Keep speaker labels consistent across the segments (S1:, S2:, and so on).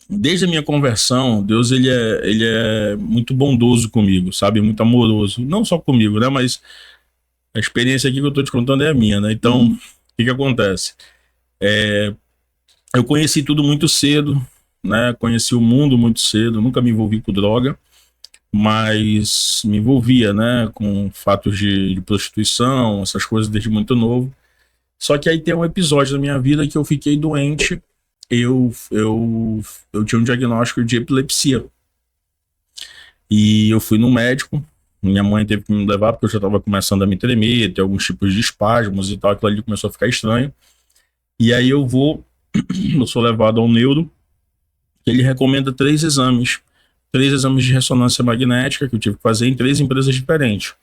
S1: desde a minha conversão, Deus ele é muito bondoso comigo, sabe? Muito amoroso. Não só comigo, né? Mas a experiência aqui que eu tô te contando é a minha, né? Então, o
S2: Uhum.
S1: que acontece? Eu conheci tudo muito cedo, né? Conheci o mundo muito cedo, nunca me envolvi com droga, mas me envolvia, né? Com fatos de prostituição, essas coisas desde muito novo. Só que aí tem um episódio da minha vida que eu fiquei doente. Eu tinha um diagnóstico de epilepsia. E eu fui no médico. Minha mãe teve que me levar porque eu já estava começando a me tremer, ter alguns tipos de espasmos e tal. Aquilo ali começou a ficar estranho. E aí eu sou levado ao neuro. Ele recomenda três exames de ressonância magnética que eu tive que fazer em três empresas diferentes.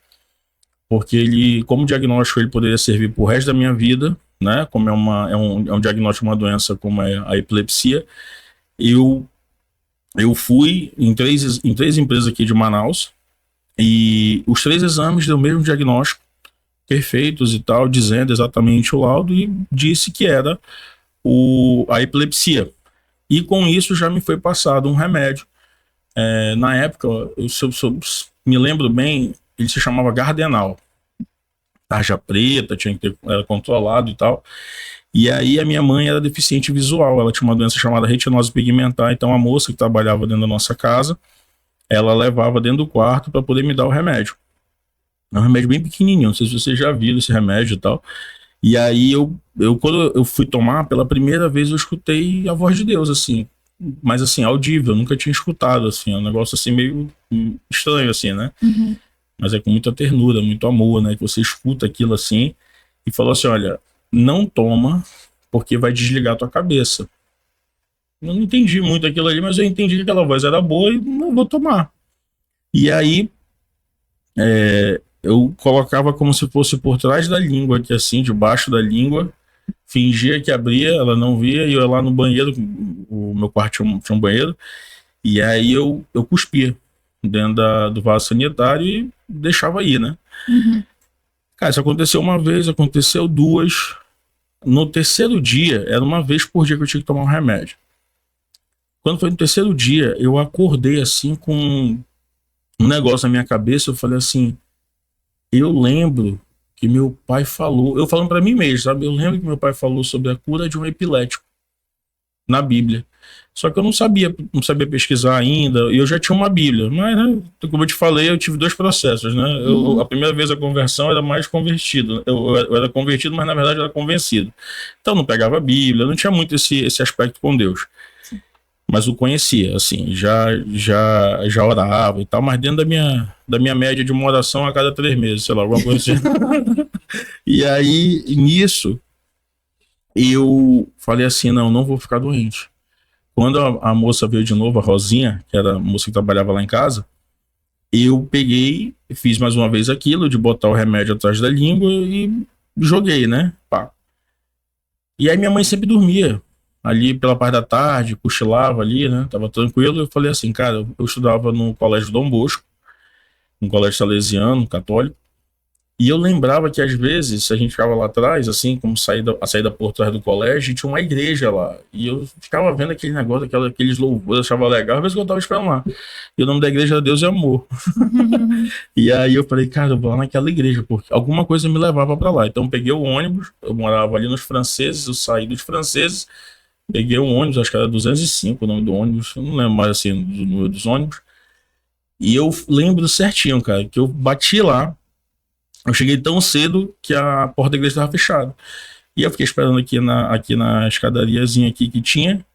S1: Porque ele, como diagnóstico, ele poderia servir para o resto da minha vida, né? Como é um diagnóstico de uma doença como é a epilepsia. Eu, eu fui em três empresas aqui de Manaus e os três exames deu o mesmo diagnóstico, perfeitos e tal, dizendo exatamente o laudo e disse que era a epilepsia. E com isso já me foi passado um remédio. Na época, se eu me lembro bem, ele se chamava Gardenal. Tarja preta, tinha que ter, era controlado e tal. E aí a minha mãe era deficiente visual, ela tinha uma doença chamada retinose pigmentar, então a moça que trabalhava dentro da nossa casa, ela levava dentro do quarto para poder me dar o remédio. É um remédio bem pequenininho, não sei se você já viu esse remédio e tal. E aí quando eu fui tomar, pela primeira vez eu escutei a voz de Deus, assim, mas assim, audível, eu nunca tinha escutado, assim, é um negócio assim meio estranho, assim, né?
S2: Uhum.
S1: Mas é com muita ternura, muito amor, né? Que você escuta aquilo assim e falou assim: olha, não toma, porque vai desligar a tua cabeça. Eu não entendi muito aquilo ali, mas eu entendi que aquela voz era boa e não vou tomar. E aí eu colocava como se fosse por trás da língua, aqui assim, debaixo da língua, fingia que abria, ela não via, e eu ia lá no banheiro, o meu quarto tinha um banheiro, e aí eu cuspia dentro do vaso sanitário e deixava aí, né?
S2: Uhum.
S1: Cara, isso aconteceu uma vez, aconteceu duas. No terceiro dia, era uma vez por dia que eu tinha que tomar um remédio. Quando foi no terceiro dia, eu acordei assim com um negócio na minha cabeça. Eu falei assim: eu lembro que meu pai falou, eu falando pra mim mesmo, sabe? Eu lembro que meu pai falou sobre a cura de um epilético na Bíblia. Só que eu não sabia pesquisar ainda, e eu já tinha uma Bíblia. Mas, né, como eu te falei, eu tive dois processos, né? A
S2: Uhum.
S1: primeira vez a conversão era mais convertido. Eu era convertido, mas na verdade eu era convencido. Então não pegava a Bíblia, não tinha muito esse aspecto com Deus.
S2: Sim.
S1: Mas o conhecia, assim, já orava e tal, mas dentro da minha média de uma oração a cada 3 meses, sei lá, alguma coisa assim. E aí, nisso, eu falei assim: não, não vou ficar doente. Quando a moça veio de novo, a Rosinha, que era a moça que trabalhava lá em casa, eu peguei, fiz mais uma vez aquilo de botar o remédio atrás da língua e joguei, né? Pá. E aí minha mãe sempre dormia. Ali pela parte da tarde, cochilava ali, né? Tava tranquilo. Eu falei assim, cara, eu estudava no Colégio Dom Bosco, um colégio salesiano, católico. E eu lembrava que às vezes a gente ficava lá atrás, assim, como a saída por trás do colégio, e tinha uma igreja lá. E eu ficava vendo aquele negócio, aqueles louvores, eu achava legal, às vezes eu tava esperando lá. E o nome da igreja era Deus e Amor.
S2: Uhum.
S1: E aí eu falei, cara, eu vou lá naquela igreja, porque alguma coisa me levava para lá. Então eu peguei o ônibus, eu morava ali nos franceses, eu saí dos franceses, peguei um ônibus, acho que era 205 o nome do ônibus, eu não lembro mais assim do número dos ônibus. E eu lembro certinho, cara, que eu bati lá. Eu cheguei tão cedo que a porta da igreja estava fechada. E eu fiquei esperando aqui na escadariazinha aqui que tinha.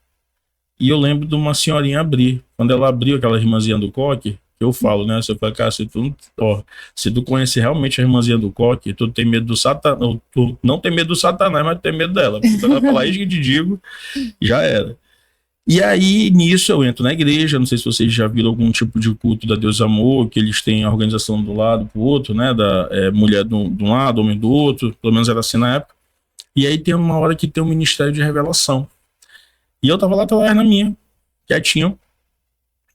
S1: E eu lembro de uma senhorinha abrir. Quando ela abriu aquela irmãzinha do coque, que eu falo, né? Se eu falo, cara, se tu conhecer realmente a irmãzinha do coque, tu tem medo do satanás. Tu não tem medo do satanás, mas tu tem medo dela. Porque quando ela falar isso que eu te digo, já era. E aí, nisso, eu entro na igreja. Não sei se vocês já viram algum tipo de culto da Deus Amor, que eles têm a organização do lado pro outro, né? Da mulher de um lado, homem do outro. Pelo menos era assim na época. E aí tem uma hora que tem um ministério de revelação. E eu tava lá atrás na minha, quietinho.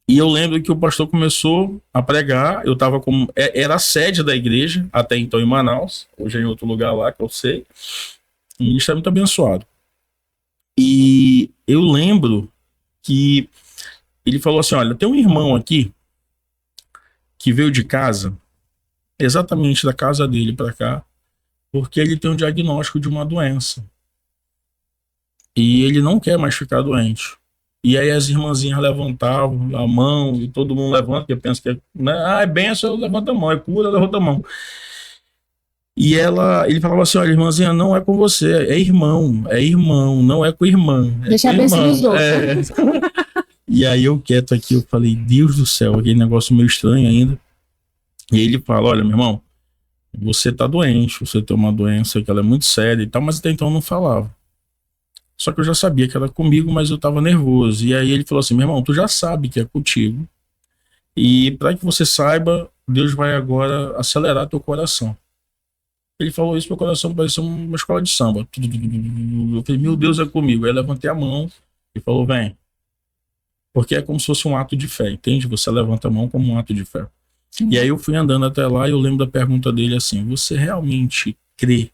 S1: E eu lembro que o pastor começou a pregar. Eu tava como. Era a sede da igreja, até então em Manaus. Hoje é em outro lugar lá que eu sei. Um ministério muito abençoado. E eu lembro que ele falou assim, olha, tem um irmão aqui que veio de casa, exatamente da casa dele para cá, porque ele tem um diagnóstico de uma doença. E ele não quer mais ficar doente. E aí as irmãzinhas levantavam a mão, e todo mundo levanta, porque pensa que é, né? É benção, levanta a mão, é cura, levanta a mão. E ele falava assim, olha, irmãzinha, não é com você, é irmão, não é com irmã.
S2: Deixa a bênção dos outros.
S1: E aí eu quieto aqui, eu falei, Deus do céu, aquele negócio meio estranho ainda. E ele fala, olha, meu irmão, você tá doente, você tem uma doença que ela é muito séria e tal, mas até então eu não falava. Só que eu já sabia que era comigo, mas eu tava nervoso. E aí ele falou assim, meu irmão, tu já sabe que é contigo. E para que você saiba, Deus vai agora acelerar teu coração. Ele falou isso, meu coração parecia uma escola de samba. Eu falei, meu Deus, é comigo. Aí eu levantei a mão e falou, vem. Porque é como se fosse um ato de fé, entende? Você levanta a mão como um ato de fé. E aí eu fui andando até lá e eu lembro da pergunta dele assim, você realmente crê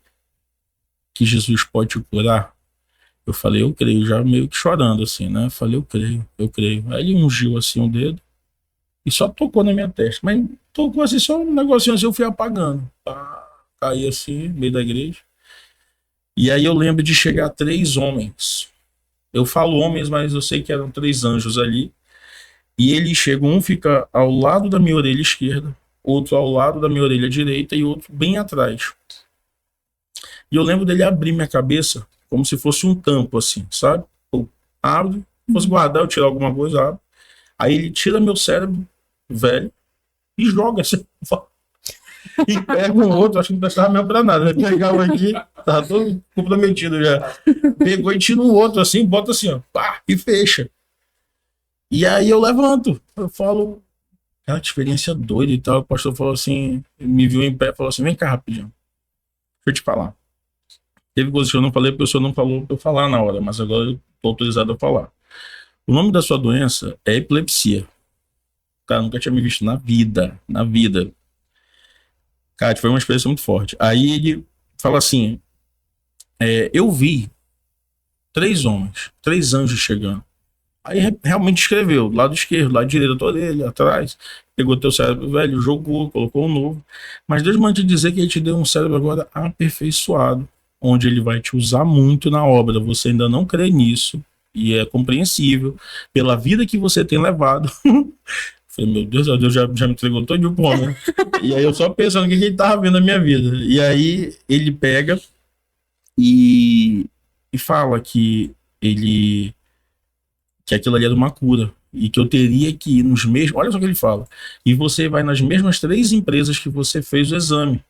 S1: que Jesus pode te curar? Eu falei, eu creio, já meio que chorando assim, né? Eu falei, eu creio. Aí ele ungiu assim o dedo e só tocou na minha testa. Mas tocou assim, só um negocinho assim, eu fui apagando. Caí assim, no meio da igreja. E aí eu lembro de chegar 3 homens. Eu falo homens, mas eu sei que eram 3 anjos ali. E eles chegam, um fica ao lado da minha orelha esquerda, outro ao lado da minha orelha direita e outro bem atrás. E eu lembro dele abrir minha cabeça como se fosse um tampo, assim, sabe? Eu abro, fosse guardar, eu tirar alguma coisa, abro. Aí ele tira meu cérebro velho e joga assim. E pega um outro, acho que não prestava mesmo pra nada. Né? Pegava aqui, tava todo comprometido já. Pegou e tira um outro assim, bota assim, ó, pá, e fecha. E aí eu levanto, eu falo, cara, que experiência doida e tal. O pastor falou assim, me viu em pé, falou assim, vem cá rapidinho, deixa eu te falar. Teve coisas que eu não falei porque o senhor não falou pra eu falar na hora, mas agora eu tô autorizado a falar. O nome da sua doença é epilepsia. Cara, nunca tinha me visto na vida, na vida. Cara, foi uma experiência muito forte. Aí ele fala assim, eu vi 3 homens, 3 anjos chegando. Aí realmente escreveu, lado esquerdo, lado direito da tua orelha, atrás. Pegou teu cérebro velho, jogou, colocou um novo. Mas Deus manda te dizer que ele te deu um cérebro agora aperfeiçoado, onde ele vai te usar muito na obra. Você ainda não crê nisso, e é compreensível, pela vida que você tem levado. Falei, meu Deus, Deus já me entregou todo o pão, né? E aí eu só pensando o que ele tava vendo na minha vida. E aí ele pega e fala que aquilo ali era uma cura e que eu teria que ir nos mesmos, olha só o que ele fala, e você vai nas mesmas 3 empresas que você fez o exame.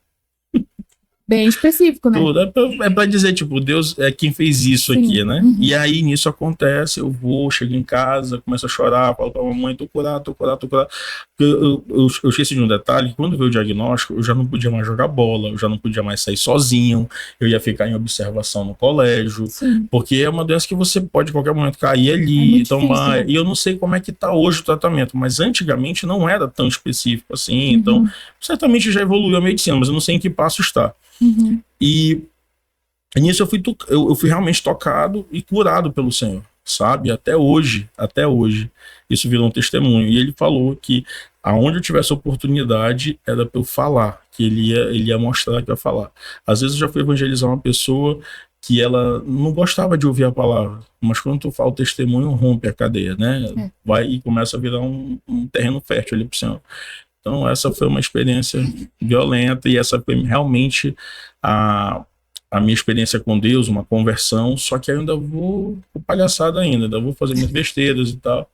S2: Bem específico, né?
S1: Tudo. É pra dizer, tipo, Deus é quem fez isso. Sim. Aqui, né? Uhum. E aí, nisso acontece, eu vou, chego em casa, começo a chorar, falo pra mamãe, tô curado. Eu esqueci de um detalhe, quando veio o diagnóstico, eu já não podia mais jogar bola, eu já não podia mais sair sozinho, eu ia ficar em observação no colégio, sim, porque é uma doença que você pode, a qualquer momento, cair ali, tomar, e eu não sei como é que tá hoje o tratamento, mas antigamente não era tão específico assim, então, certamente já evoluiu a medicina, mas eu não sei em que passo está. Uhum. E nisso eu fui realmente tocado e curado pelo Senhor, sabe? Até hoje, isso virou um testemunho. E ele falou que aonde eu tivesse oportunidade era para eu falar, que ele ia mostrar que eu ia falar. Às vezes eu já fui evangelizar uma pessoa que ela não gostava de ouvir a palavra, mas quando tu fala o testemunho, rompe a cadeia, né? Vai e começa a virar um terreno fértil ali pro Senhor. Então essa foi uma experiência violenta e essa foi realmente a minha experiência com Deus, uma conversão, só que ainda vou com palhaçada ainda vou fazer minhas besteiras e tal.